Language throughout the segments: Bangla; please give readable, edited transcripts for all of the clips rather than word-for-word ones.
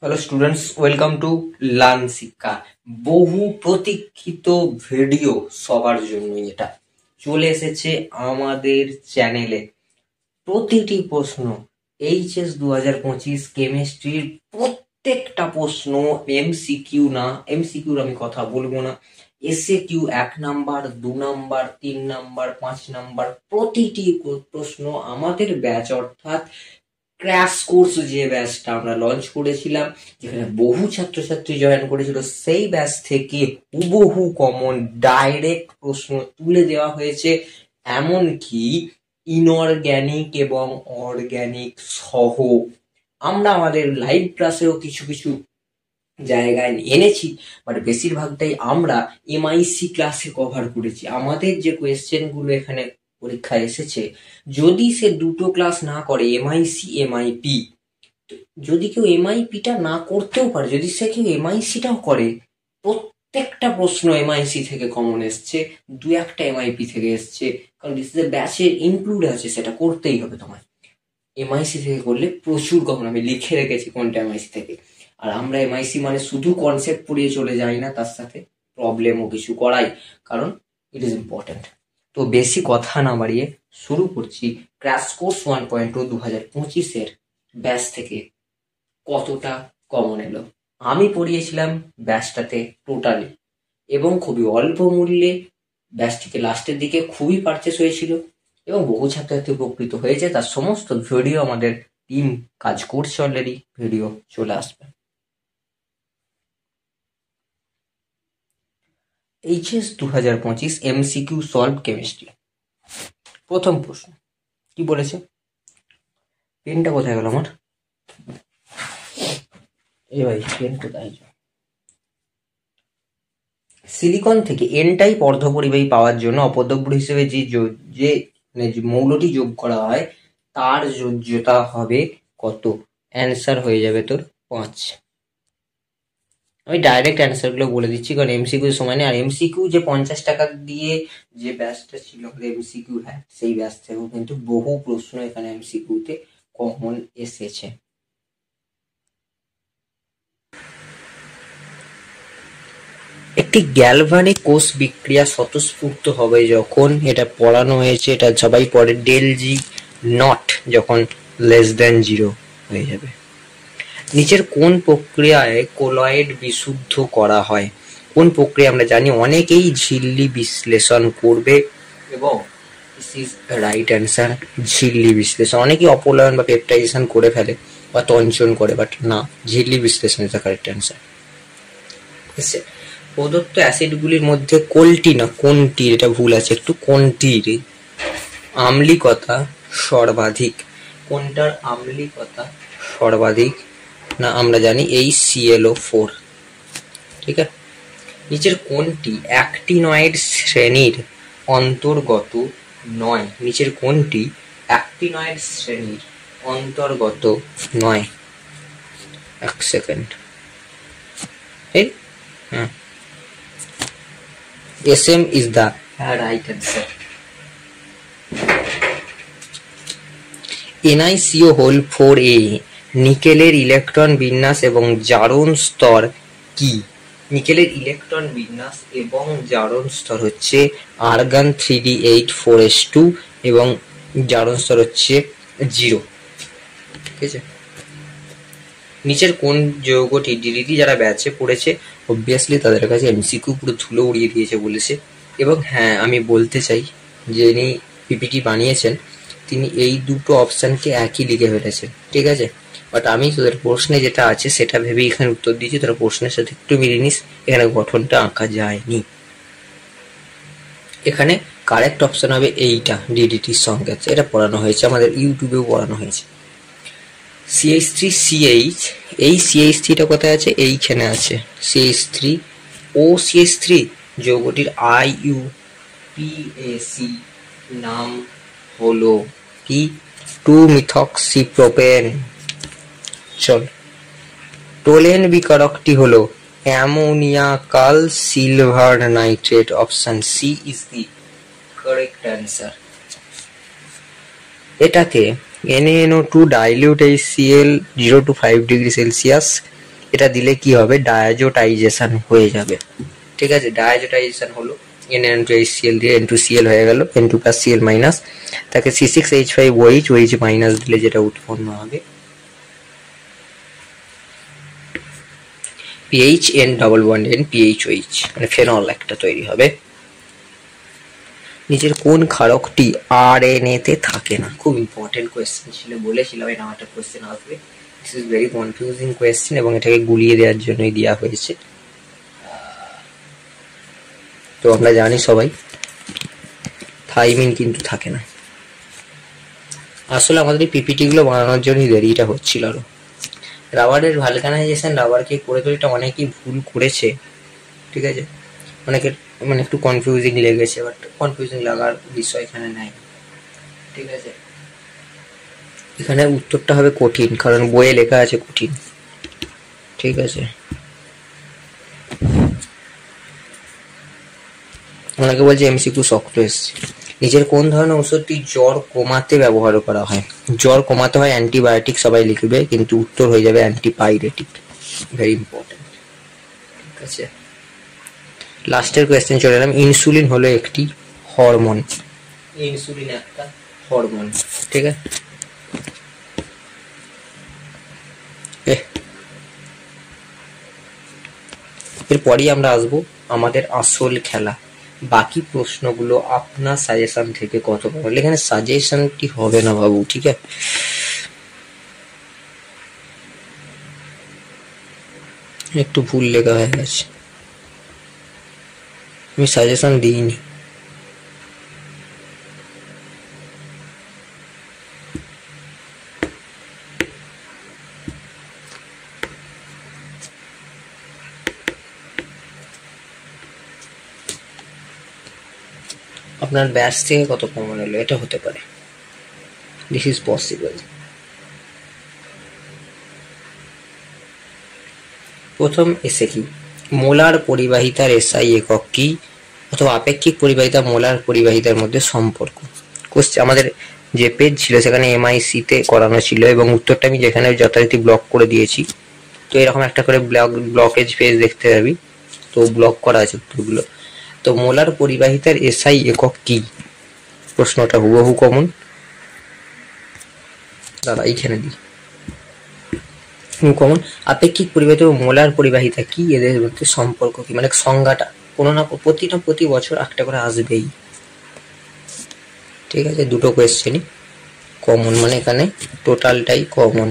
Hello students, welcome to learn শিক্ষা। বহু প্রতীক্ষিত ভিডিও সবার জন্যই এটা চলে এসেছে আমাদের চ্যানেলে। প্রতিটি প্রশ্ন এইচএস 2025 কেমিস্ট্রির প্রত্যেকটা প্রশ্ন এমসিকিউ না, এমসিকিউর আমি কথা বলবো না, SA Q 1 number, 2 number, 3 number, 5 number, প্রতিটি প্রশ্ন আমাদের ব্যাচ অর্থাৎ ক্র্যাশ কোর্স যে ব্যাচটা আমরা লঞ্চ করেছিলাম, যেখানে বহু ছাত্রছাত্রী জয়েন করেছিল, সেই ব্যাচ থেকে হুবহু কমন ডাইরেক্ট প্রশ্ন তুলে দেওয়া হয়েছে। এমনকি ইনঅর্গ্যানিক এবং অর্গ্যানিক সহ আমরা আমাদের লাইভ ক্লাসেও কিছু কিছু জায়গায় এনেছি, বাট বেশিরভাগটাই আমরা এমআইসি ক্লাসে কভার করেছি। আমাদের যে কোয়েশ্চেন গুলো এখানে পরীক্ষায় এসেছে, যদি সে দুটো ক্লাস না করে এমআইসি এমআইপি, যদি কেউ এমআইপিটা না করতেও পারে, যদি সে কেউ এমআইসিটাও করে, প্রত্যেকটা প্রশ্ন এমআইসি থেকে কমন এসছে, দু একটা এমআইপি থেকে এসছে, কারণ দিস ইজ এ ব্যাচের ইনক্লুড আছে, সেটা করতেই হবে তোমায়। এমআইসি থেকে করলে প্রচুর কমন, আমি লিখে রেখেছি কোনটা এমআইসি থেকে। আর আমরা এমআইসি মানে শুধু কনসেপ্ট পড়িয়ে চলে যাই না, তার সাথে প্রবলেমও কিছু করাই, কারণ ইট ইজ ইম্পর্টেন্ট। তো বেশি কথা না বাড়িয়ে শুরু করছি ক্র্যাশ কোর্স 1.2 2025-এর ব্যাচ থেকে কতটা কমন এলো। আমি পড়িয়েছিলাম ব্যাচটাতে টোটালি, এবং খুবই অল্প মূল্যে ব্যাচটিকে লাস্টের দিকে খুবই পারচেস হয়েছিল এবং বহু ছাত্রছাত্রী উপকৃত হয়েছে। তার সমস্ত ভিডিও আমাদের টিম কাজ করছে, অলরেডি ভিডিও চলে আসবে। HS 2025 MCQ solve chemistry. প্রথম প্রশ্ন কি বলেছে, পেনটা কোথায় গেল আমার? এ ভাই, পেন কোথায়? সিলিকন থেকে এন টাইপ অর্ধপরিবাহী পাওয়ার জন্য অপদ্রব্য হিসেবে যে মৌলটি যোগ করা হয় তার যোজ্যতা হবে কত? অ্যান্সার হয়ে যাবে তোর 5। আমি ডাইরেক্ট অ্যান্সার গুলো বলে দিচ্ছি, কারণ এমসিকিউ সময় নেই। আর এমসিকিউ যে 50 টাকা দিয়ে যে ব্যাচটা ছিল এমসিকিউ, হ্যাঁ, সেই ব্যাচ থেকেও কিন্তু বহু প্রশ্ন এখানে এমসিকিউতে কমন এসেছে। একটি গ্যালভানিক কোষ বিক্রিয়া স্বতঃস্ফূর্ত হবে যখন, এটা পড়ানো হয়েছে, এটা সবাই পড়ে, ডেল জি নট যখন লেস দেন 0 হয়ে যাবে। নিচের কোন প্রক্রিয়ায় কোলয়েড বিশুদ্ধ করা হয়? কোন প্রক্রিয়া আমরা জানি, অনেকেই ঝিল্লি বিশ্লেষণ করবে, এবং দিস ইজ রাইট অ্যান্সার, ঝিল্লি বিশ্লেষণ। অনেকেই অপলয়ন বা পেপটাইজেশন করে ফেলে বা তঞ্চন করে, বাট না, ঝিল্লি বিশ্লেষণ ইজ দ্য কারেক্ট অ্যান্সার। প্রদত্ত অ্যাসিডগুলির মধ্যে কোনটির, এটা ভুল আছে একটু, কোনটির আম্লিকতা সর্বাধিক? কোনটার আম্লিকতা সর্বাধিক? না, আমরা জানি এই ClO4। ঠিক আছে, নিচের কোনটি অ্যাক্টিনয়েড শ্রেণীর অন্তর্গত নয়? নিচের কোনটি অ্যাক্টিনয়েড শ্রেণীর অন্তর্গত নয়? এক সেকেন্ড, হ্যাঁ, SM is the right answer. NiCO4A নিকেলের ইলেকট্রন বিন্যাস এবং জারণ স্তর কি? নিকেলের ইলেকট্রন বিন্যাস এবং জারণ স্তর হচ্ছে আর্গন 3D8 4s2 এবং জারণ স্তর হচ্ছে 0। ঠিক আছে, নিচের কোন যৌগটি ডিডিটি যারা ব্যাচে পড়েছে অবভিয়াসলি তাদের কাছে এমসিকিউ পুরো ধুলো উড়িয়ে দিয়েছে বলেছে। এবং হ্যাঁ, আমি বলতে চাই, যিনি পিপিটি বানিয়েছেন তিনি এই দুটো অপশানকে একই লিখে ফেলেছেন। ঠিক আছে, বাট আমি তোদের প্রশ্নে যেটা আছে সেটা ভেবে এখানে উত্তর দিয়েছি, তোরা প্রশ্নের সাথে একটু মিলিয়ে নিস, এখানে গঠনটা আঁকা যায়নি। এখানে কারেক্ট অপশান হবে এইটা, ডিডিটির সঙ্গে আছে, এটা পড়ানো হয়েছে, আমাদের ইউটিউবেও পড়ানো হয়েছে। CH3CH, এই CH3টা কোথায় আছে? এইখানে আছে CH3 ও CH3 যৌগটির IUPAC নাম হলো কি? 2-methoxypropane। চল, টোলেন বিকারকটি হলো ammoniacal silver nitrate. Option C is the correct answer. এটাকে NaNO2 dilute HCl 0 to 5 degree Celsius এটা দিলে কি হবে, ডায়াজোটাইজেশন হয়ে যাবে। ঠিক আছে, ডায়াজোটাইজেশন হলো NaN2HCl দিয়ে N2Cl হয়ে গেল, N2 + Cl মাইনাস, তাকে C6H5OH, OH মাইনাস দিলে যেটা উৎপন্ন হবে PHN PHOH, মানে ফেনল একটা তৈরি হবে। নিচের কোন ক্ষারকটি RNA তে থাকে না? খুব ইম্পর্টেন্ট কোয়েশ্চেন ছিল, বলেছিলাম এই নামটা কোয়েশ্চেন আসবে। This is very confusing question এবং এটাকে গুলিয়ে দেওয়ার জন্যই দেওয়া হয়েছে। তো আমরা জানি সবাই থাইমিন কিন্তু থাকে না। আসলে আমাদের এই পিপিটি গুলো বানানোর জন্যই দেরিটা হচ্ছিল আরো। রাবারের ভালকানাইজেশন, রাবারকে করে তো এটা অনেকেই ভুল করেছে। ঠিক আছে, অনেকের মানে একটু কনফিউজিং লেগেছে, বাট কনফিউজিং লাগার বিষয় এখানে নাই। ঠিক আছে, এখানে উত্তরটা হবে কঠিন, কারণ বইয়ে লেখা আছে কঠিন। ঠিক আছে, অনেকে বলছে MCQ শক্ত এসছে। নিজের কোন ধরনের ওষুধটি জ্বর কমাতে ব্যবহার করা হয়? জ্বর কমাতে হয় অ্যান্টিবায়োটিক, সবাই লিখবে, কিন্তু উত্তর হয়ে যাবে অ্যান্টিপাইরেটিক। Very important. ঠিক আছে, লাস্টের কোয়েশ্চেন চলে এলাম। ইনসুলিন হলো একটি হরমোন। ইনসুলিন একটা হরমোন। ঠিক আছে, এরপরই আমরা আসবো আমাদের আসল খেলা। বাকি প্রশ্নগুলো আপনার সাজেশন থেকে কত পাবেন, এখানে সাজেশনটি হবে না বাবু। ঠিক আছে, একটু ভুল লেখা হয়ে গেছে, আমি সাজেশন দিইনি। আপনার ব্যাচ থেকে কত কমন এলো, এটা হতে পারে, দিস ইজ পসিবল। প্রথম এসে কি, মোলার পরিবাহিতার SI একক কি, অথবা আপেক্ষিক পরিবাহিতা মোলার পরিবাহিতার মধ্যে সম্পর্ক। কোশ্চেন আমাদের যে পেজ ছিল সেখানে MIC তে করানো ছিল, এবং উত্তরটা আমি যেখানে যথারীতি ব্লক করে দিয়েছি। তো এরকম একটা করে ব্লকেজ পেজ দেখতে পাবি, তো ব্লক করা আছে উত্তরগুলো। তো মোলার পরিবাহিতার SI একক কি, প্রশ্নটা হুবহু কমন। দাদা এইখানে দিই কমন। আপেক্ষিক পরিবাহিতা ও মোলার পরিবাহিতা কি, এদের মধ্যে সম্পর্ক কি, মানে সংজ্ঞাটা কোনো না প্রতি বছর একটা করে আসবেই। ঠিক আছে, দুটো কোয়েশ্চেনই কমন, মানে এখানে টোটালটাই কমন।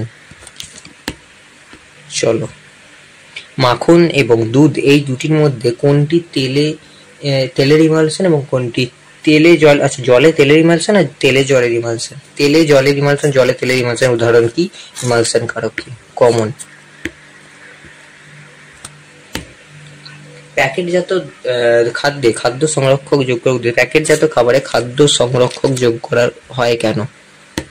চলো, মাখন এবং দুধ এই দুটির মধ্যে কোনটি তেলের ইমালশন এবং কোনটি তেলে জল, আচ্ছা জলে তেলের ইমালশন আর তেলে জলের ইমালশন। তেলে জলের ইমালশন, জলে তেলের ইমালশন উদাহরণ কি, ইমালশন কারক কি, কমন। প্যাকেটজাত খাদ্যে খাদ্য সংরক্ষক যোগ করে, প্যাকেটজাত খাবারে খাদ্য সংরক্ষক যোগ করা হয় কেন,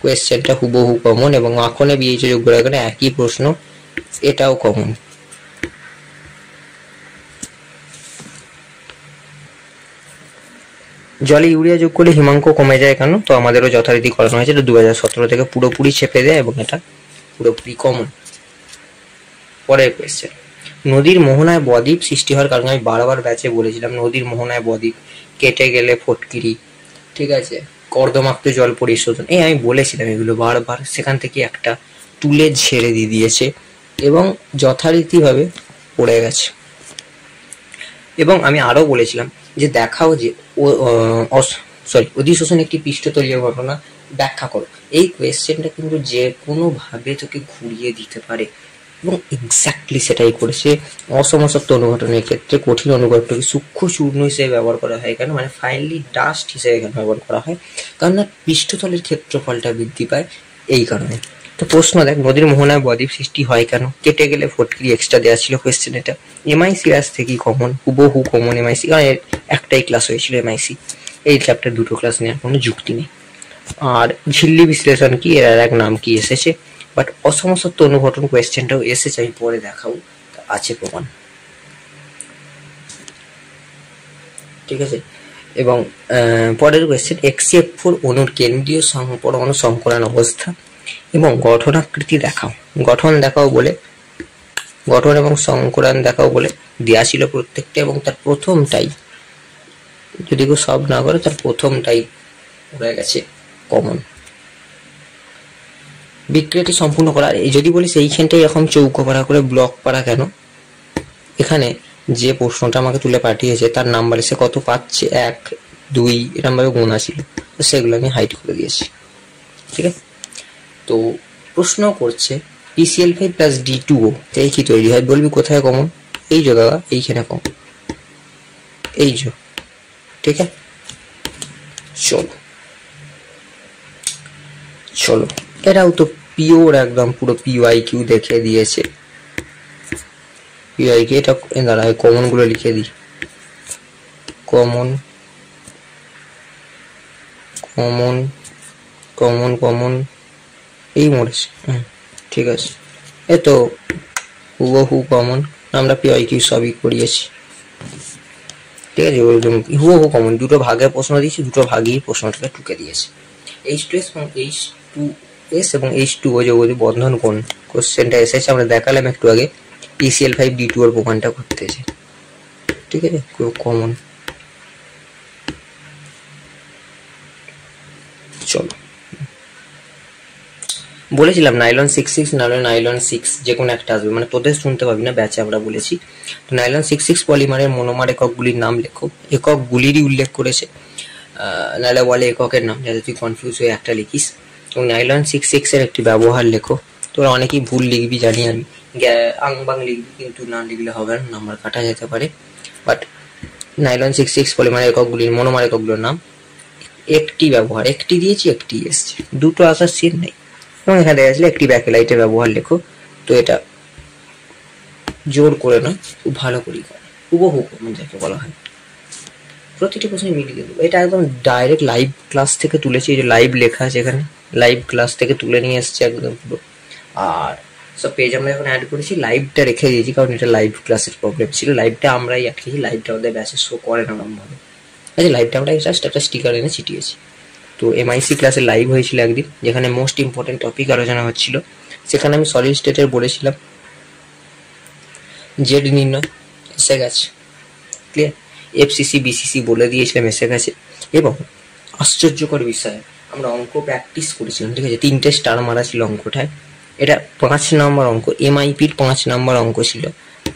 কোয়েশ্চেনটা হুবহু কমন। এবং মাখনে BHA যোগ করা কেন, একই প্রশ্ন, এটাও কমন। জলে ইউরিয়া যোগ করলে হিমাঙ্ক কমে যায় কেন, তো আমাদেরও যথারীতি করানো হয়েছে, এটা 2017 থেকে পুরোপুরি চেপে দেয় এবং এটা পুরোপুরি কমন। পরের কোয়েশ্চেন, নদীর মোহনায় বদ্বীপ সৃষ্টি হওয়ার কারণে, আমি বারবার ব্যাচে বলেছিলাম নদীর মোহনায় বদ্বীপ, কেটে গেলে ফটকিরি। ঠিক আছে, কর্দমাক্ত জল পরিশোধন, এই আমি বলেছিলাম এগুলো বারবার, সেখান থেকে একটা তুলে ঝেড়ে দিয়ে দিয়েছে এবং যথারীতিভাবে পড়ে গেছে। এবং আমি আরো বলেছিলাম যে দেখাও যে অধিশোষণ একটি পৃষ্ঠতলীয় ঘটনা, ব্যাখ্যা করো। এই কোয়েশ্চেনটা কিন্তু যে কোনোভাবে তোকে ঘুরিয়ে দিতে পারে এবং এক্স্যাক্টলি সেটাই করেছে। অসমশক্ত অনুঘটনের ক্ষেত্রে কঠিন অনুঘটককে সূক্ষ্ম চূর্ণ হিসেবে ব্যবহার করা হয় কেন, মানে ফাইনালি ডাস্ট হিসেবে এখানে ব্যবহার করা হয়, কারণ না পৃষ্ঠতলের ক্ষেত্রফলটা বৃদ্ধি পায় এই কারণে। তো প্রশ্ন দেখ, নদীর মোহনায় বদ্বীপ সৃষ্টি হয় কেন, কেটে গেলে ফটকিরি এক্সট্রা দেওয়া ছিল কোয়েশ্চেন। এটা MIC ক্লাস থেকেই কমন, হুবহু কমন MIC, কারণ একটাই ক্লাস হয়েছিল MIC, এই চ্যাপ্টার দুটো ক্লাস নেওয়ার কোনো যুক্তি নেই। আর ঝিল্লি বিশ্লেষণ কি, এর এক নাম কি এসেছে, বাট অসমসত্ব অনুঘটন কোয়েশ্চেনটাও এসেছে, আমি পরে দেখাবো, আছে প্রমাণ। ঠিক আছে, এবং পরের কোয়েশ্চেন, XF4 অণুর কেন্দ্রীয় পরমাণু সংকরণ অবস্থা এবং গঠনাকৃতি দেখাও, গঠন দেখাও বলে গঠন এবং সংকরান দেখাও বলে দেওয়া ছিল প্রত্যেকটা, এবং তার প্রথমটাই যদি কেউ সব না করে তার প্রথমটাই হয়ে গেছে কমন। বিক্রিয়াটি সম্পূর্ণ করা, এই যদি বলি সেইখানটাই এরকম চৌকো পাড়া করে ব্লক পাড়া কেন, এখানে যে প্রশ্নটা আমাকে তুলে পাঠিয়েছে তার নাম্বার এসে কত পাচ্ছে 1 2 এরকম ভাবে গোনা ছিল, তো সেগুলো আমি হাইড করে দিয়েছি। ঠিক আছে, তো প্রশ্ন করছে PCl5 প্লাস D2O এই কি তৈরি হয়, বলবি কোথায় কমন, এই যে দাদা এইখানে কমন, এই যে। ঠিক আছে, চলো চলো, এটাও তো পিওর একদম পুরো PYQ দেখে দিয়েছে। PYQ এটা দাঁড়ায়, কমন গুলো লিখে দিই, কমন কমন কমন কমন এই মরেছে। ঠিক আছে, এ তো হুবহু কমন, আমরা PYQ সবই করিয়েছি। ঠিক আছে, হুবহু কমন, দুটো ভাগে প্রশ্ন দিয়েছি, দুটো ভাগেই প্রশ্নটাকে টুকে দিয়েছে। H2S এবং H2S এবং H2O যোগী বন্ধন কোণ, কোশ্চেনটা এসেছে, আমরা দেখালাম একটু আগে PCl5D2 এর প্রমাণটা করতেছে। ঠিক আছে, খুব কমন। চলো, বলেছিলাম নাইলন 66 নাহলে নাইলন 6 যে কোনো একটা আসবে, মানে তোদের শুনতে পাবি না, ব্যাচে আমরা বলেছি। তো নাইলন 66 পলিমারের মনোমার এককগুলির নাম লেখো, এককগুলিরই উল্লেখ করেছে, নাহলে বলে এককের নাম, যাতে তুই কনফিউজ হয়ে একটা লিখিস। এবং নাইলন 66 এর একটি ব্যবহার লেখো, তোরা অনেকেই ভুল লিখবি জানি আমি, আংবাং লিখবি, কিন্তু না লিখলে হবে না, নাম্বার কাটা যেতে পারে। বাট নাইলন 66 পলিমারের এককগুলির মনোমার এককগুলোর নাম, একটি ব্যবহার, একটি দিয়েছি একটি এসছে, দুটো আসার সিন নেই। এবং এখানে দেখা যাচ্ছিল একটি ব্যাকেলাইটের ব্যবহার লেখো, তো এটা জোর করে নয়, খুব ভালো করেই করে, হুবহু কমন যাকে বলা হয়, প্রতিটি প্রশ্নে মিলিয়ে দেবো। এটা একদম ডাইরেক্ট লাইভ ক্লাস থেকে তুলেছি, এই যে লাইভ লেখা আছে এখানে, লাইভ ক্লাস থেকে তুলে নিয়ে এসছে একদম পুরো। আর সব পেজ আমরা এখন অ্যাড করেছি, লাইভটা রেখে দিয়েছি কারণ এটা লাইভ ক্লাসের প্রবলেম ছিল, লাইভটা আমরাই আটকেছি, লাইভটা আমাদের ব্যাচে শো করে না ভাবে। আচ্ছা, লাইভটা আমরা জাস্ট একটা স্টিকার এনে ছিটিয়েছি। তো MIC ক্লাসে লাইভ হয়েছিল একদিন, যেখানে মোস্ট ইম্পর্টেন্ট টপিক আলোচনা হচ্ছিল, সেখানে আমি সলিড স্টেটের বলেছিলাম জেড নির্ণয় এসে গেছে, ক্লিয়ার। FCC BCC বলে দিয়েছিলাম, এসে গেছে। এবং আশ্চর্যকর বিষয়, আমরা অঙ্ক প্র্যাকটিস করেছিলাম, ঠিক আছে, 3টে স্টার মারা ছিল অঙ্কটায়, এটা 5 নম্বর অঙ্ক, MIPর 5 নম্বর অঙ্ক ছিল,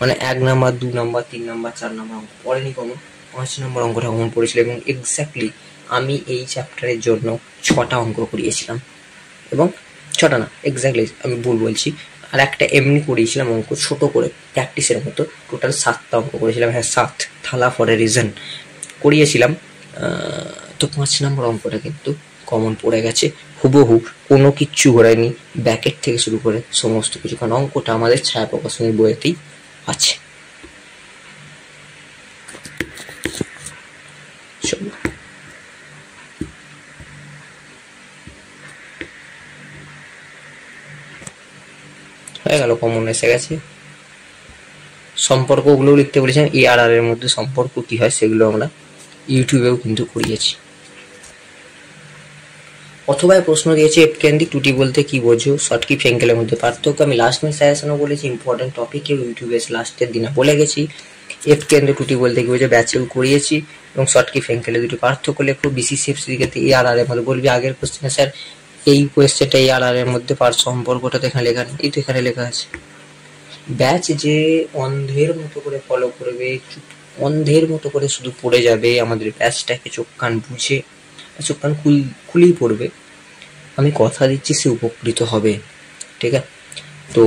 মানে 1 নম্বর 2 নম্বর 3 নম্বর 4 নম্বর অঙ্ক পড়েনি কমন, 5 নম্বর অঙ্কটা কমন পড়েছিল। এবং এক্স্যাক্টলি আমি এই চ্যাপ্টারের জন্য 6টা অঙ্ক করিয়েছিলাম, এবং 6টা না, এক্স্যাক্টলি আমি ভুল বলছি, আর একটা এমনি করিয়েছিলাম অঙ্ক ছোট করে প্র্যাকটিসের মতো, টোটাল 7টা অঙ্ক করেছিলাম, হ্যাঁ 7, থালা ফর এ রিজন করিয়েছিলাম। তো 5 নম্বর অঙ্কটা কিন্তু কমন পড়ে গেছে হুবহু, কোনো কিচ্ছু ঘোরায়নি, ব্যাকেট থেকে শুরু করে সমস্ত কিছু, কারণ অঙ্কটা আমাদের ছায়া প্রকাশনের বইয়েতেই আছে। চলো, হয়ে গেল, কমন এসে গেছে। সম্পর্কগুলো লিখতে বলেছিলাম, ARR এর মধ্যে সম্পর্ক কি হয় সেগুলো আমরা ইউটিউবেও কিন্তু করিয়েছি। অথবা প্রশ্ন দিয়েছে এফ কেন্দ্রিক ত্রুটি বলতে কি বোঝো, শর্টকি ফ্রেঙ্কেলের মধ্যে পার্থক্য, আমি লাস্ট মিনিট সাজেশনও বলেছি, ইম্পর্টেন্ট টপিকেও ইউটিউবে লাস্টের দিনে বলে গেছি। এফ কেন্দ্রিক ত্রুটি বলতে কি বোঝো ব্যাচেও করিয়েছি, এবং শর্টকি ফ্রেঙ্কেলের দুটি পার্থক্য লেখো। BCCFC ক্ষেত্রে ARR এর মধ্যে বলবি আগের কোশ্চেনে স্যার এই কোয়েশ্চেনটা ARR এর মধ্যে সম্পর্কটা তো এখানে লেখা নেই, এই তো এখানে লেখা আছে। ব্যাচ যে অন্ধের মতো করে ফলো করবে, অন্ধের মতো করে শুধু পড়ে যাবে, আমাদের ব্যাচটাকে চোখ কান বুঝে, চোখ কান খুলেই পড়বে, আমি কথা দিচ্ছি সে উপকৃত হবে। ঠিক আছে, তো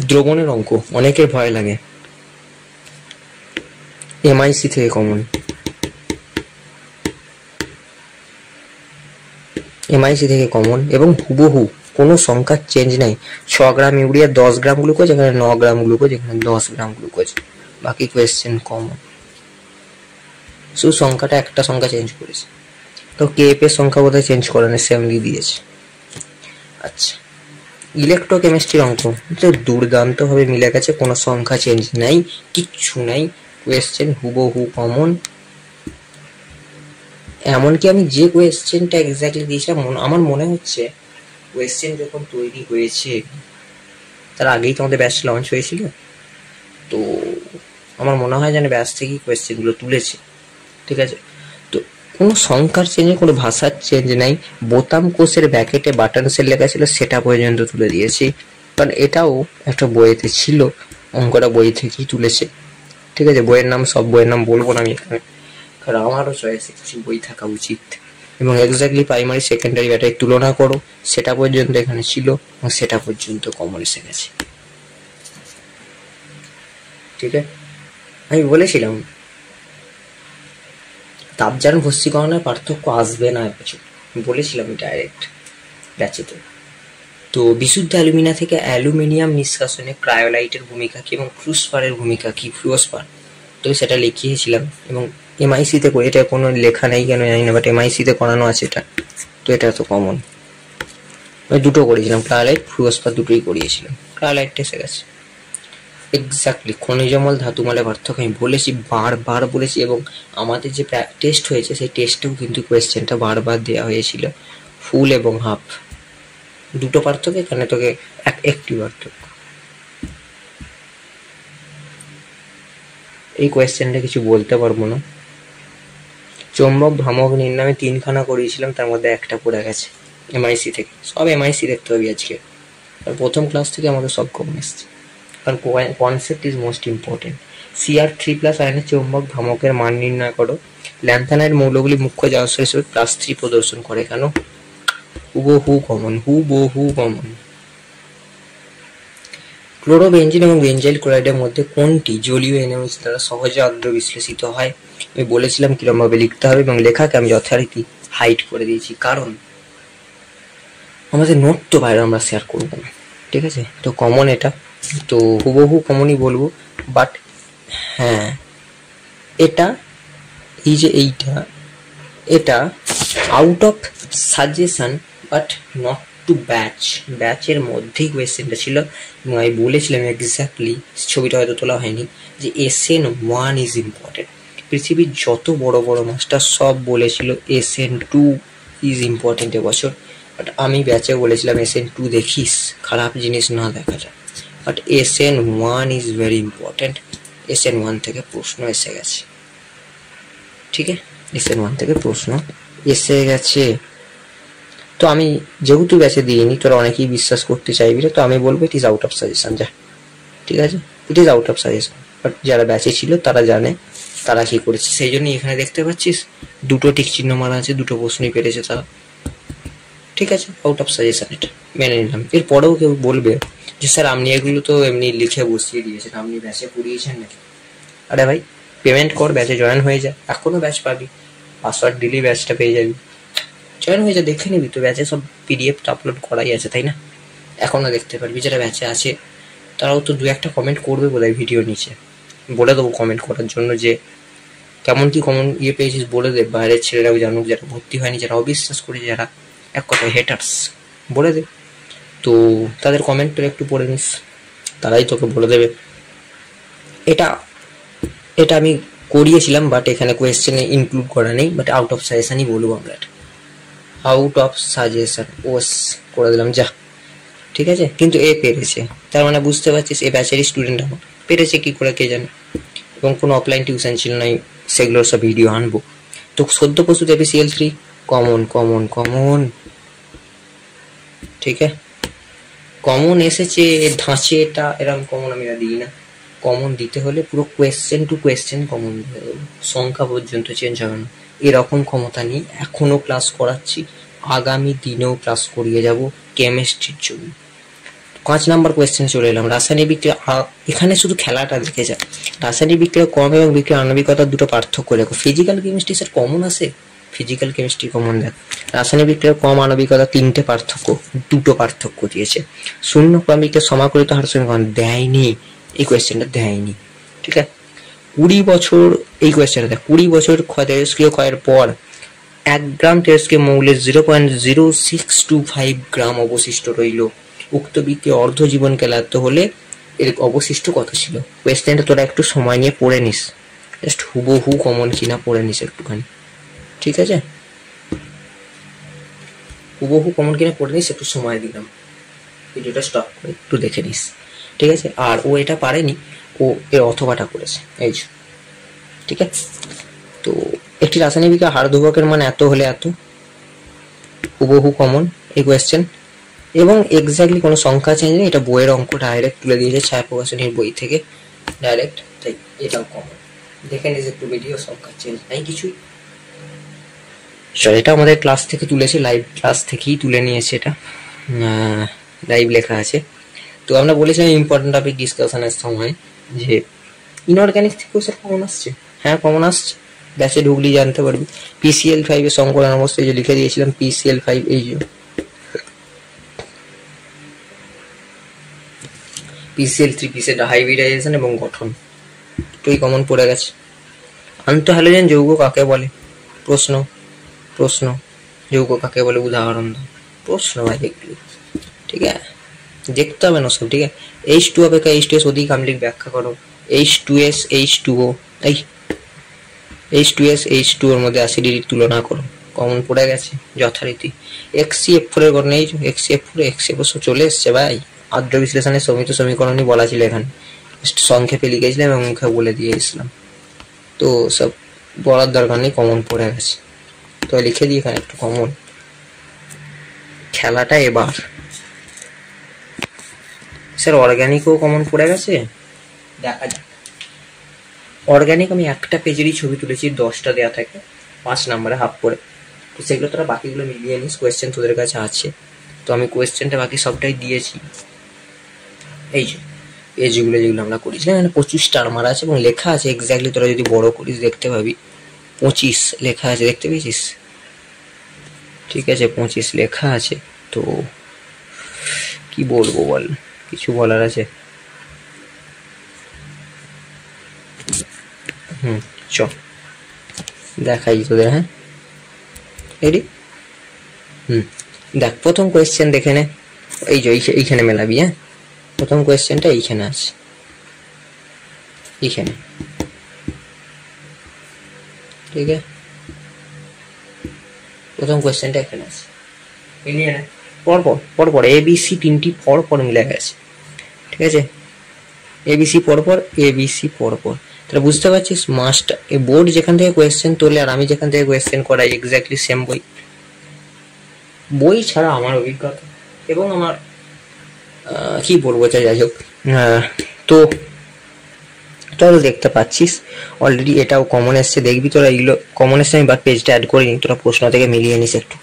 দ্রবণের অঙ্ক অনেকের ভয় লাগে, MIC থেকে কমন, MIC থেকে কমন, এবং হুবহু কোনো সংখ্যার চেঞ্জ নাই, 6 গ্রাম ইউরিয়া 10 গ্রাম গ্লুকোজ, এখানে 9 গ্রাম গ্লুকোজ, এখানে 10 গ্রাম গ্লুকোজ, বাকি কোয়েশ্চেন কমন, শুধু সংখ্যাটা একটা সংখ্যা চেঞ্জ করেছে, তো KF এর সংখ্যা বোধহয় চেঞ্জ করে না, সেমলি দিয়েছে। আচ্ছা, ইলেকট্রোকেমিস্ট্রির অঙ্ক তো দুর্দান্ত ভাবে মিলে গেছে, কোনো সংখ্যা চেঞ্জ নাই, কিচ্ছু নাই, কোয়েশ্চেন হুবহু কমন। এমনকি আমি যে কোয়েশ্চেনটা এক্স্যাক্টলি দিয়েছিলাম আমার মনে হচ্ছে কোয়েশ্চেন যখন তৈরি হয়েছে তার আগেই তো আমাদের ব্যাচ লঞ্চ হয়েছিল, তো আমার মনে হয় যেন ব্যাচ থেকেই কোয়েশ্চেনগুলো তুলেছে। ঠিক আছে, তো কোনো সংখ্যার চেঞ্জ, কোনো ভাষার চেঞ্জ নাই। বোতাম কোষের ব্যাকেটে বাটনসের লেখা ছিল সেটা পর্যন্ত তুলে দিয়েছি, কারণ এটাও একটা বইয়েতে ছিল, অঙ্কটা বই থেকেই তুলেছে। ঠিক আছে, বইয়ের নাম, সব বইয়ের নাম বলবো না আমি এখানে, কারণ আমারও চয়েসে কিছু বই থাকা উচিত। এবং এক্স্যাক্টলি প্রাইমারি সেকেন্ডারি ব্যাটারি তুলনা করো, সেটা পর্যন্ত এখানে ছিল এবং সেটা পর্যন্ত কমন এসে গেছে। ঠিক আছে, আমি বলেছিলাম তাপজান ভস্মীকরণের পার্থক্য আসবে না এবছর, বলেছিলাম ডাইরেক্ট ব্যাচেতে। তো বিশুদ্ধ অ্যালুমিনা থেকে অ্যালুমিনিয়াম নিষ্কাশনে ক্রায়োলাইটের ভূমিকা কি এবং ফ্লুসপারের ভূমিকা কি, ফ্লুসপার, তো সেটা লিখিয়েছিলাম। এবং এমআইসিতে করে, এটা কোনো লেখা নেই কেন জানি না, বাট এমআইসিতে করানো আছে এটা, তো এটা তো কমন। আমি দুটো করিয়েছিলাম, ক্রায়োলাইট ফ্লুসপার দুটোই করিয়েছিলাম, ক্রায়োলাইটটা এসে গেছে। এক্স্যাক্টলি খনিজমল ধাতুমলের পার্থক্য আমি বলেছি, বারবার বলেছি, এবং আমাদের যে টেস্ট হয়েছে সেই টেস্টেও কিন্তু কোয়েশ্চেনটা বারবার দেওয়া হয়েছিল, ফুল এবং হাফ দুটো পার্থক্য, এখানে তোকে একটি পার্থক্য। এই কোয়েশ্চেনটা কিছু বলতে পারবো না। চৌম্বক ভ্রামক নির্ণয়ে 3খানা করিয়েছিলাম, তার মধ্যে একটা পড়ে গেছে এমআইসি থেকে, সব এমআইসি দেখতে হবে আজকে, আর প্রথম ক্লাস থেকে আমাদের সব কমন এসছে, কারণ concept is most important. Cr3+ আয়নের চৌম্বক ভ্রামকের মান নির্ণয় করো। ল্যান্থানাইড মৌলগুলি মুখ্য জ্বালাস্বর হিসেবে +3 প্রদর্শন করে কেন? হুবহু কমন। ক্লোরোবেনজিন এবং বেনজাইল ক্লোরাইডের মধ্যে কোনটি জলীয় NaOH দ্বারা সহজে আদ্র বিশ্লেষিত হয়? আমি বলেছিলাম কিরমভাবে লিখতে হবে, এবং লেখাকে আমি যথারীতি হাইড করে দিয়েছি, কারণ আমাদের নোট তো বাইরে আমরা শেয়ার করবো না। ঠিক আছে, তো কমন এটা, তো হুবহু কমনই বলবো। বাট হ্যাঁ, এটা এই যে এটা out of suggestion, but not to ব্যাচের মধ্যেই কোয়েশ্চেনটা ছিল, এবং আমি বলেছিলাম এক্স্যাক্টলি, ছবিটা হয়তো তোলা হয়নি, যে SN1 ইজ ইম্পর্টেন্ট। পৃথিবীর যত বড় বড় মাস্টার সব বলেছিল SN2 ইজ ইম্পর্টেন্ট এবছর, বাট আমি ব্যাচে বলেছিলাম SN2 দেখিস, খারাপ জিনিস না দেখা যায়, but SN1 is very important. SN1 থেকে প্রশ্ন এসে গেছে। ঠিক আছে, SN1 থেকে প্রশ্ন এসে গেছে। তো আমি যেহেতু ব্যাচে দিইনি, তোরা অনেকেই বিশ্বাস করতে চাইবি না, তো আমি বলবো it is out of suggestion. যা, ঠিক আছে, it is out of suggestion, but যারা ব্যাচে ছিল তারা জানে তারা কি করেছে, সেই জন্যই এখানে দেখতে পাচ্ছিস দুটো টিক চিহ্ন মারা আছে, দুটো প্রশ্নই পেরেছে তারা। ঠিক আছে, আউট অফ সাজেশন, এটা মেনে নিলাম। এরপরেও কেউ বলবে যে স্যার আপনি এগুলো তো এমনি লিখে বসিয়ে দিয়েছেন, আপনি ব্যাচে পড়িয়েছেন নাকি? আরে ভাই, পেমেন্ট কর, ব্যাচে জয়েন হয়ে যা, এখনো ব্যাচ পাবি, পাসওয়ার্ড দিলেই ব্যাচটা পেয়ে যাবি, জয়েন হয়ে যা, দেখে নিবি তো, ব্যাচে সব PDF আপলোড করাই আছে, তাই না? এখনো দেখতে পারবি। যারা ব্যাচে আছে তারাও তো 2-1টা কমেন্ট করবে বোধহয় ভিডিও নিচে, বলে দেবো কমেন্ট করার জন্য যে কেমন কি কমন পেয়েছিস, বলে দে, বাইরের ছেলেরাও জানুক, যারা ভর্তি হয়নি, যারা অবিশ্বাস করে, যারা এক কথায় হেটার্স, বলে দে। তো তাদের কমেন্টটা একটু পড়ে নিস, তারাই তোকে বলে দেবে। এটা আমি করিয়েছিলাম, বাট এখানে কোয়েশ্চেনে ইনক্লুড করা নেই, বাট আউট অফ সাজেশনই বলবো আমরা, এটা আউট অফ সাজেশন ওস করে দিলাম, যা। ঠিক আছে, কিন্তু এ পেরেছে, তার মানে বুঝতে পারছিস এ ব্যাচেরই স্টুডেন্ট, আমার পেরেছে কি করে কে জানে। এবং কোনো অফলাইন টিউশন ছিল না, সেগুলোর সব ভিডিও আনবো। তো সদ্য প্রস্তুত APCL3 কমন। ঠিক আছে, কমন এসেছে, ধাঁচে এটা এরকম কমন আমি দিই না, কমন দিতে হলে পুরো কোয়েশ্চেন টু কোয়েশ্চেন কমন দিয়ে দেবো, সংখ্যা পর্যন্ত চেঞ্জ হবে না, এরকম ক্ষমতা নেই। এখনো ক্লাস করাচ্ছি, আগামী দিনেও ক্লাস করিয়ে যাব কেমিস্ট্রির জন্য। 5 নাম্বার কোয়েশ্চেন চলে এলাম, রাসায়নিক বিক্রিয়া। এখানে শুধু খেলাটা দেখে যা, রাসায়নিক বিক্রিয়া কম এবং বিক্রিয়া আণবিকতার দুটো পার্থক্য লেখো। ফিজিক্যাল কেমিস্ট্রি স্যার কমন আসে, ফিজিক্যাল কেমিস্ট্রি কমন দেখ। রাসায়নিক বিক্রিয়ার কম আণবিকতা 3টে পার্থক্য, 2টো পার্থক্য দিয়েছে। শূন্য ক্রমিকের সমাকলিত হার সমীকরণ দেয়নি, এই কোয়েশ্চেনটা দেয়নি। ঠিক আছে, 20 বছর, এই কোয়েশ্চেনটা দেখ, 20 বছর তেজস্ক্রিয় ক্ষয়ের পর 1 গ্রাম তেজস্ক্রিয় মৌলের 0.0625 গ্রাম অবশিষ্ট রইল। উক্ত বিক্রিয়া অর্ধ জীবনকে লাগতে হলে এর অবশিষ্ট কত ছিল? কোয়েশ্চেনটা তোরা একটু সময় নিয়ে পড়ে নিস, জাস্ট হুবহু কমন কিনা পড়ে নিস একটুখানি। ঠিক আছে, হুবহু কমন কিনা পড়ে নিস, একটু সময় দিলাম, ভিডিওটা স্টপ করে একটু দেখে নিস, ঠিক আছে। আর ও এটা পারেনি, ও এর অথবাটা করেছে, এই যে, ঠিক আছে। তো একটি রাসায়নিক হার ধ্রুবকের মান এত হলে এত, হুবহু কমন এই কোয়েশ্চেন, এবং এক্স্যাক্টলি কোনো সংখ্যা চেঞ্জ নেই, এটা বইয়ের অঙ্ক ডাইরেক্ট তুলে দিয়েছে ছায়া প্রকাশনীর বই থেকে ডাইরেক্ট, তাই এটাও কমন। দেখে নিস একটু ভিডিও, সংখ্যা চেঞ্জ নাই কিছুই। চল, এটা আমাদের ক্লাস থেকে তুলেছে, লাইভ ক্লাস থেকেই তুলে নিয়েছে, এটা লাইভ লেখা আছে। তো আমরা বলেছিলাম ইম্পর্টেন্ট টপিক ডিসকাশনের সময় যে ইনঅর্গ্যানিক থেকেও স্যার কমন আসছে, হ্যাঁ কমন আসছে, ব্যাচে ঢুকলি জানতে পারবি। PCl5 এর সংকলন অবস্থায় যে লিখে দিয়েছিলাম PCl5, এই যে PCl3 পিসের হাইব্রিডাইজেশন এবং গঠন দুটোই কমন পড়ে গেছে। আন্তঃহ্যালোজেন যৌগ কাকে বলে? প্রশ্ন প্রশ্ন যৌগ কাকে বলে, উদাহরণ দাও, প্রশ্ন ভাই দেখলি, ঠিক আছে, দেখতে হবে না সব, ঠিক আছে। H2 অপেক্ষা H2S অধিক আম্লিক ব্যাখ্যা করো। H2S H2O, এই H2S H2 এর মধ্যে অ্যাসিডিটির তুলনা করো, কমন পড়ে গেছে যথারীতি। XCF4 এর গঠন, এই XCF4 চলে এসছে ভাই, আদ্র বিশ্লেষণের সমিত সমীকরণই বলা ছিল এখানে, সংক্ষেপে লিখেছিলাম এবং মুখে বলে দিয়ে এসেছিলাম, তো সব বলার দরকার নেই, কমন পড়ে গেছে। তো লিখে দিই এখানে একটু কমন, খেলাটা এবার স্যার অর্গানিকও কমন পড়ে গেছে, দেখা যাক। অর্গানিক আমি একটা পেজেরই ছবি তুলেছি, 10টা দেওয়া থাকে 5 নম্বরে হাফ করে, তো সেগুলো তোরা বাকিগুলো মিলিয়ে নিস, কোয়েশ্চেন তোদের কাছে আছে, তো আমি কোয়েশ্চেনটা বাকি সবটাই দিয়েছি। এই যে পেজগুলো যেগুলো আমরা করেছিলাম, এখানে 25 স্টার মারা আছে এবং লেখা আছে এক্স্যাক্টলি, তোরা যদি বড় করিস দেখতে পাবি 25 লেখা আছে, দেখতে পেয়েছিস, ঠিক আছে 25 লেখা আছে। তো কি বলবো বল, কিছু বলার আছে? চ দেখাই তোদের, হ্যাঁ রেডি। দেখ প্রথম কোয়েশ্চেন দেখে নে, এই যে এইখানে মেলাবি, হ্যাঁ প্রথম কোয়েশ্চেনটা এইখানে আছে, এইখানে, ঠিক আছে, প্রথম কোয়েশ্চেনটা এখানে আছে, মিলিয়ে নে পরপর পরপর, ABC তিনটি পরপর মিলে গেছে, ঠিক আছে, ABC পরপর, ABC পরপর, তাহলে বুঝতে পারছিস মাস্ট, এই বোর্ড যেখান থেকে কোয়েশ্চেন তোলে আর আমি যেখান থেকে কোয়েশ্চেন করাই এক্স্যাক্টলি সেম বই ছাড়া আমার অভিজ্ঞতা এবং আমার কি বলবো, যাই হোক, তো তোরা দেখতে পাচ্ছিস অলরেডি এটাও কমন এসছে, দেখবি তোরা এগুলো কমন এসছে, আমি বাট পেজটা অ্যাড করে নিই, তোরা প্রশ্ন থেকে মিলিয়ে নিস একটু,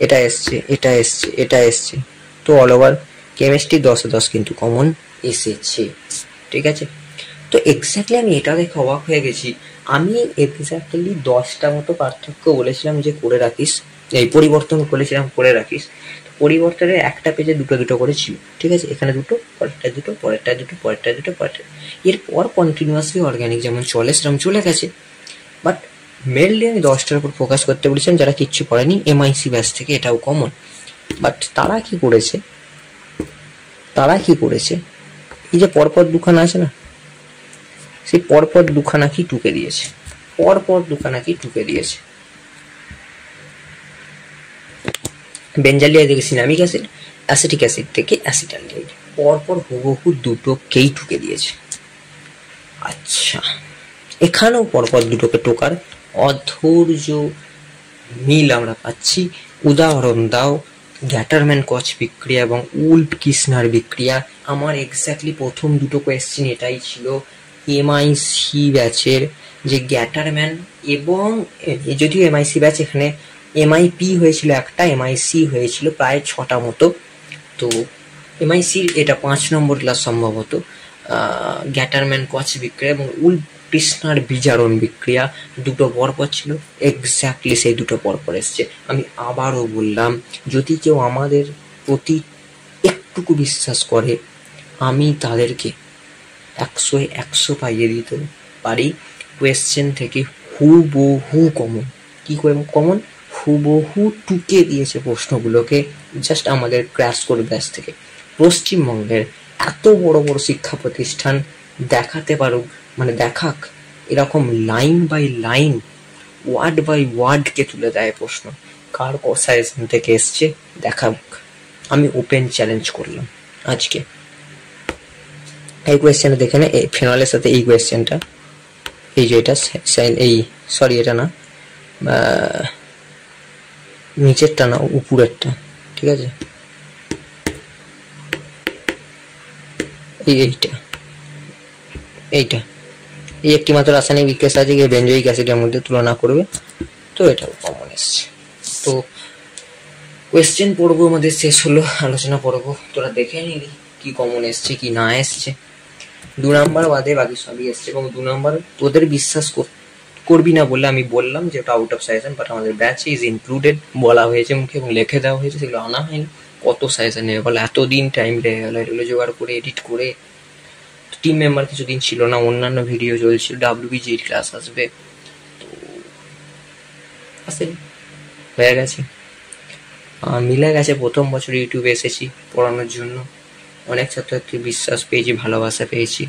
এটা এসছে এটা এসছে এটা এসছে, তো অল ওভার কেমিস্ট্রি 10-এ 10 কিন্তু কমন এসেছে, ঠিক আছে। তো এক্স্যাক্টলি আমি এটা দেখে অবাক হয়ে গেছি, আমি এক্স্যাক্টলি 10টা মতো পার্থক্য বলেছিলাম যে করে রাখিস, এই পরিবর্তন বলেছিলাম করে রাখিস, পরিবর্তনের একটা পেজে দুটো দুটো করে ছিল, ঠিক আছে, এখানে দুটো, পরেরটা দুটো, পরেরটা দুটো, পরেরটা দুটো, পরেরটা, এরপর কন্টিনিউয়াসলি অর্গ্যানিক যেমন চলে সেরকম চলে গেছে, বাট মেনলি আমি 10টার উপর ফোকাস করতে বলেছিলাম, যারা কিচ্ছু পড়েনি MIC ব্যাচ থেকে, এটাও কমন। বাট তারা কি করেছে, এই যে পরপর দুখানা আছে না, সেই পরপর দুখানা কি টুকে দিয়েছে, বেঞ্জালিয়া থেকে সিনামিক অ্যাসিড, অ্যাসিটিক অ্যাসিড থেকে অ্যাসিটালডিহাইড, পরপর হুবহু দুটোকেই টুকে দিয়েছে। আচ্ছা, এখানেও পরপর দুটোকে টোকার অধৈর্য মিল আমরা পাচ্ছি, উদাহরণ দাও। গ্যাটারম্যান কচ বিক্রিয়া এবং উল্ফ কিসনার বিক্রিয়া, আমার এক্স্যাক্টলি প্রথম দুটো কোয়েশ্চেন এটাই ছিল MIC ব্যাচের, যে গ্যাটারম্যান এবং যদিও MIC ব্যাচ, এখানে MIP হয়েছিল একটা, MIC হয়েছিল প্রায় 6টা মতো, তো MIC এটা 5 নম্বর ক্লাস সম্ভবত। গ্যাটারম্যান কচ বিক্রিয়া এবং উল্ফ কৃষ্ণার বিজারণ বিক্রিয়া দুটো পরপর ছিল, এক্স্যাক্টলি সেই দুটো পরপর এসছে। আমি আবারও বললাম, যদি কেউ আমাদের প্রতি একটুকু বিশ্বাস করে, আমি তাদেরকে 100-এ 100 পাইয়ে দিতে পারি কোয়েশ্চেন থেকে হুবহু কমন। কি করে কমন? হুবহু টুকে দিয়েছে প্রশ্নগুলোকে, জাস্ট আমাদের ক্র্যাশ কোর্স ব্যাচ থেকে। পশ্চিমবঙ্গের এত বড় বড় শিক্ষা প্রতিষ্ঠান দেখাতে পারুক, মানে দেখাক এরকম line by line word by ওয়ার্ডকে তুলে দেয় প্রশ্ন। কার সাজেশন থেকে এসছে দেখাক, আমি ওপেন চ্যালেঞ্জ করলাম আজকে। এই কোয়েশ্চেনটা দেখে না, এই ফেনলের সাথে এই কোয়েশ্চেনটা, এই যে এটা এই সরি এটা না, নিচেরটা না উপরেরটা, ঠিক আছে, এইটা এইটা এই একটি মাত্র রাসায়নিক বিক্রিয়া আছে যে বেঞ্জয়িক অ্যাসিডের মধ্যে তুলনা করবে, তো এটাও কমন এসছে। তো কোয়েশ্চেন পড়বো, আমাদের শেষ হলো, আলোচনা পড়বো, তোরা দেখে নিবি কি কমন এসছে কি না এসছে। 2 নাম্বার বাদে বাকি সবই এসছে, এবং 2 নাম্বার তোদের বিশ্বাস করবি না বলে আমি বললাম যে ওটা আউট অফ সাজেশন, বাট আমাদের ব্যাচে ইজ ইনক্লুডেড, বলা হয়েছে মুখে এবং লিখে দেওয়া হয়েছে, সেগুলো আনা হয়নি। কত সাজেশন নেবে বলে, এতদিন টাইম লেগে গেলো এগুলো জোগাড় করে এডিট করে। টিম মেম্বার কিছুদিন ছিল না, অন্যান্য ভিডিও চলছিল, WBGর ক্লাস আসবে, তো আসেনি, হয়ে গেছে, মিলে গেছে। প্রথম বছর ইউটিউবে এসেছি পড়ানোর জন্য, অনেক ছাত্রছাত্রী বিশ্বাস পেয়েছি, ভালোবাসা পেয়েছি।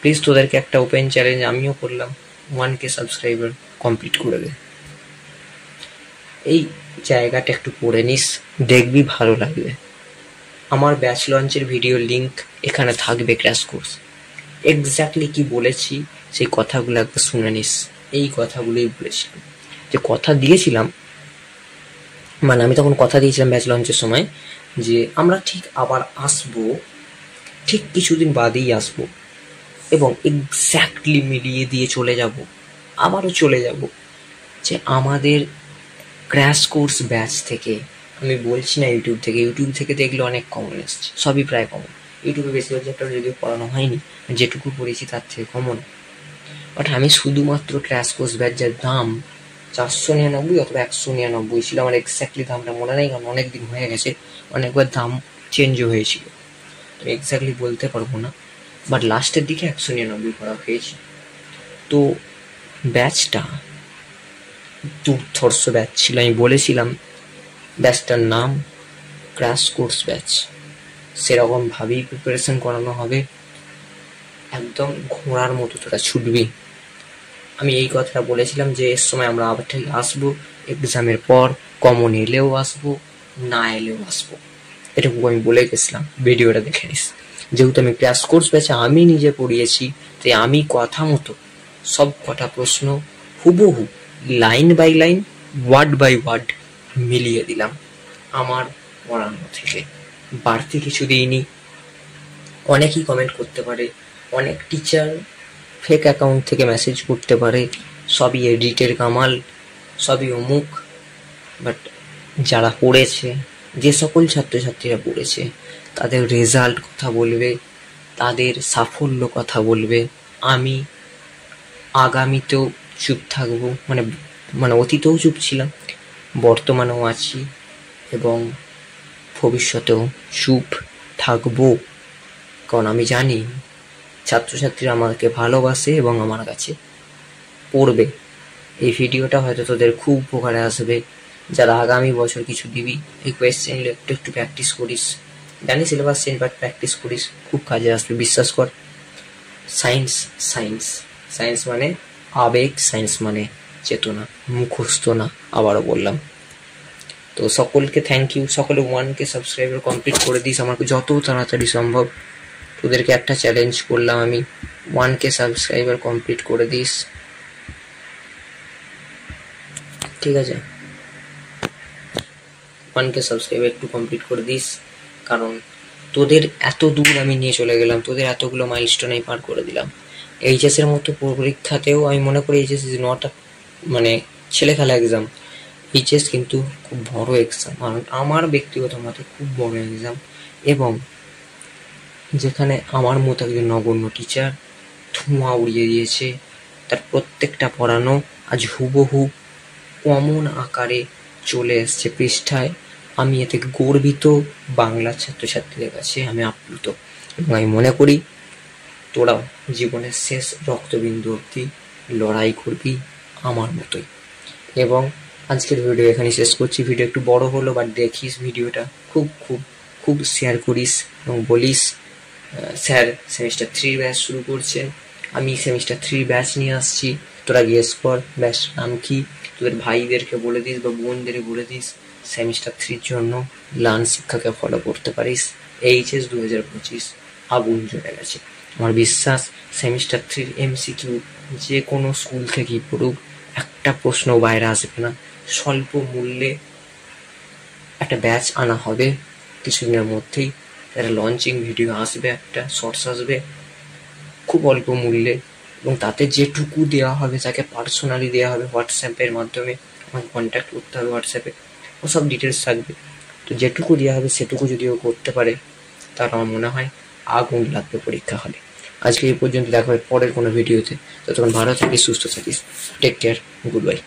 প্লিজ তোদেরকে একটা ওপেন চ্যালেঞ্জ আমিও করলাম, 1K সাবস্ক্রাইবার কমপ্লিট করে দে। এই জায়গাটা একটু পড়ে নিস, দেখবি ভালো লাগবে। আমার ব্যাচ লঞ্চের ভিডিও লিঙ্ক এখানে থাকবে, ক্র্যাশ কোর্স এক্স্যাক্টলি কি বলেছি সেই কথাগুলো একবার শুনে নিস। এই কথাগুলোই বলেছিলাম, যে কথা দিয়েছিলাম, মানে আমি তখন কথা দিয়েছিলাম ব্যাচ লঞ্চের সময় যে আমরা ঠিক আবার আসবো, ঠিক কিছুদিন বাদেই আসবো, এবং এক্স্যাক্টলি মিলিয়ে দিয়ে চলে যাব, আবারও চলে যাব, যে আমাদের ক্র্যাশ কোর্স ব্যাচ থেকে, আমি বলছি না ইউটিউব থেকে দেখলে অনেক কমন এসছে, সবই প্রায় কমন। ইউটিউবে বেশিরভাগ চ্যাপ্টার যদিও পড়ানো হয়নি, যেটুকু পড়েছি তার থেকে কমন। বাট আমি শুধুমাত্র ক্র্যাশ কোর্স ব্যাচ, যার দাম 499 অথবা 199 ছিল, আমার এক্স্যাক্টলি দামটা মনে নেই, কারণ অনেক দিন হয়ে গেছে, অনেকবার দাম চেঞ্জও হয়েছিল, তো এক্স্যাক্টলি বলতে পারবো না, বাট লাস্টের দিকে 199 করা হয়েছে। তো ব্যাচটা দুর্ধর্ষ ব্যাচ ছিল, আমি বলেছিলাম ব্যাচটার নাম ক্র্যাশ কোর্স ব্যাচ, সেরকমভাবেই প্রিপারেশন করানো হবে, একদম ঘোড়ার মতো তোরা ছুটবি। আমি এই কথাটা বলেছিলাম যে এর সময় আমরা আবার ঠিক আসবো, এক্সামের পর কমন এলেও আসবো, না এলেও আসবো, এটুকু আমি বলে গেছিলাম। ভিডিওটা দেখে নিস। যেহেতু আমি ক্র্যাশ কোর্স ব্যাচে আমি নিজে পড়িয়েছি, তাই আমি কথা মতো সব কটা প্রশ্ন হুবহু line by line, word by word মিলিয়ে দিলাম আমার পড়ানো থেকে, বাড়তি কিছু দিইনি। অনেকেই কমেন্ট করতে পারে, অনেক টিচার ফেক অ্যাকাউন্ট থেকে মেসেজ করতে পারে, সবই এডিটের কামাল, সবই অমুক, বাট যারা পড়েছে, যে সকল ছাত্রছাত্রীরা পড়েছে, তাদের রেজাল্ট কথা বলবে, তাদের সাফল্য কথা বলবে। আমি আগামীতেও চুপ থাকবো, মানে অতীতেও চুপ ছিলাম, বর্তমানেও আছি, এবং ভবিষ্যতেও চুপ থাকবো, কারণ আমি জানি ছাত্রছাত্রীরা আমাকে ভালোবাসে এবং আমার কাছে পড়বে। এই ভিডিওটা হয়তো তোদের খুব উপকারে আসবে, যারা আগামী বছর কিছু দিবি। এই কোয়েশ্চেনগুলো একটু একটু প্র্যাকটিস করিস, জানি সিলেবাস চেঞ্জ, বাট প্র্যাকটিস করিস, খুব কাজে আসবে, বিশ্বাস কর। সায়েন্স সায়েন্স সায়েন্স মানে আবেগ, সায়েন্স মানে চেতনা, মুখস্থ না, আবারও বললাম। তো সকলকে থ্যাংক ইউ, সকলে 1K সাবস্ক্রাইবার কমপ্লিট করে দিস আমাকে যত তাড়াতাড়ি সম্ভব। তোদেরকে একটা চ্যালেঞ্জ করলাম আমি, 1K সাবস্ক্রাইবার কমপ্লিট করে দিস, ঠিক আছে? 1K সাবস্ক্রাইবার একটু কমপ্লিট করে দিস, কারণ তোদের এত দূর আমি নিয়ে চলে গেলাম, তোদের এতগুলো মাইলস্টোন আমি পার করে দিলাম। এইচএস এর মতো পরীক্ষাতেও আমি মনে করি এইচএস ইজ নট মানে ছেলে খেলা এক্সাম। এইচএস কিন্তু খুব বড় এক্সাম, আমার ব্যক্তিগত মতে খুব বড় এক্সাম, এবং যেখানে আমার মতো একজন নগণ্য টিচার ধোঁয়া উড়িয়ে দিয়েছে, তার প্রত্যেকটা পড়ানো আজ হুবহু কমন আকারে চলে এসছে পৃষ্ঠায়। আমি এতে গর্বিত, বাংলার ছাত্রছাত্রীদের কাছে আমি আপ্লুত, এবং আমি মনে করি তোরাও জীবনের শেষ রক্তবিন্দু অবধি লড়াই করবি আমার মতোই। এবং আজকের ভিডিও এখানে শেষ করছি। ভিডিও একটু বড় হলো, বাট দেখিস ভিডিওটা, খুব খুব খুব শেয়ার করিস এবং বলিস স্যার সেমিস্টার 3 ব্যাচ শুরু করছেন, আমি সেমিস্টার 3 ব্যাচ নিয়ে আসছি, তোরা গেস কর, ব্যাস নাম কি, তোদের ভাইদেরকে বলে দিস বা বোনদেরকে বলে দিস সেমিস্টার 3-র জন্য লার্ন শিক্ষাকে ফলো করতে পারিস। এইচএস 2025 আগুন জ্বলে গেছে। আমার বিশ্বাস সেমিস্টার 3-র MCQ যে কোনো স্কুল থেকেই পড়ুক, একটা প্রশ্ন বাইরে আসবে না। স্বল্প মূল্যে একটা ব্যাচ আনা হবে কিছুদিনের মধ্যেই, একটা লঞ্চিং ভিডিও আসবে, একটা শর্টস আসবে খুব অল্প মূল্যে, এবং তাতে যেটুকু দেওয়া হবে তাকে পার্সোনালি দেওয়া হবে হোয়াটসঅ্যাপের মাধ্যমে, আমাকে কন্ট্যাক্ট করতে হবে হোয়াটসঅ্যাপে, ওসব ডিটেলস থাকবে। তো যেটুকু দেওয়া হবে সেটুকু যদি ও করতে পারে তার আমার মনে হয় আগুন লাগবে পরীক্ষা হলে। আজকে এই পর্যন্ত, দেখা হবে পরের কোনো ভিডিওতে। ততক্ষণ ভালো থাকিস, সুস্থ থাকিস, টেক কেয়ার, গুড বাই।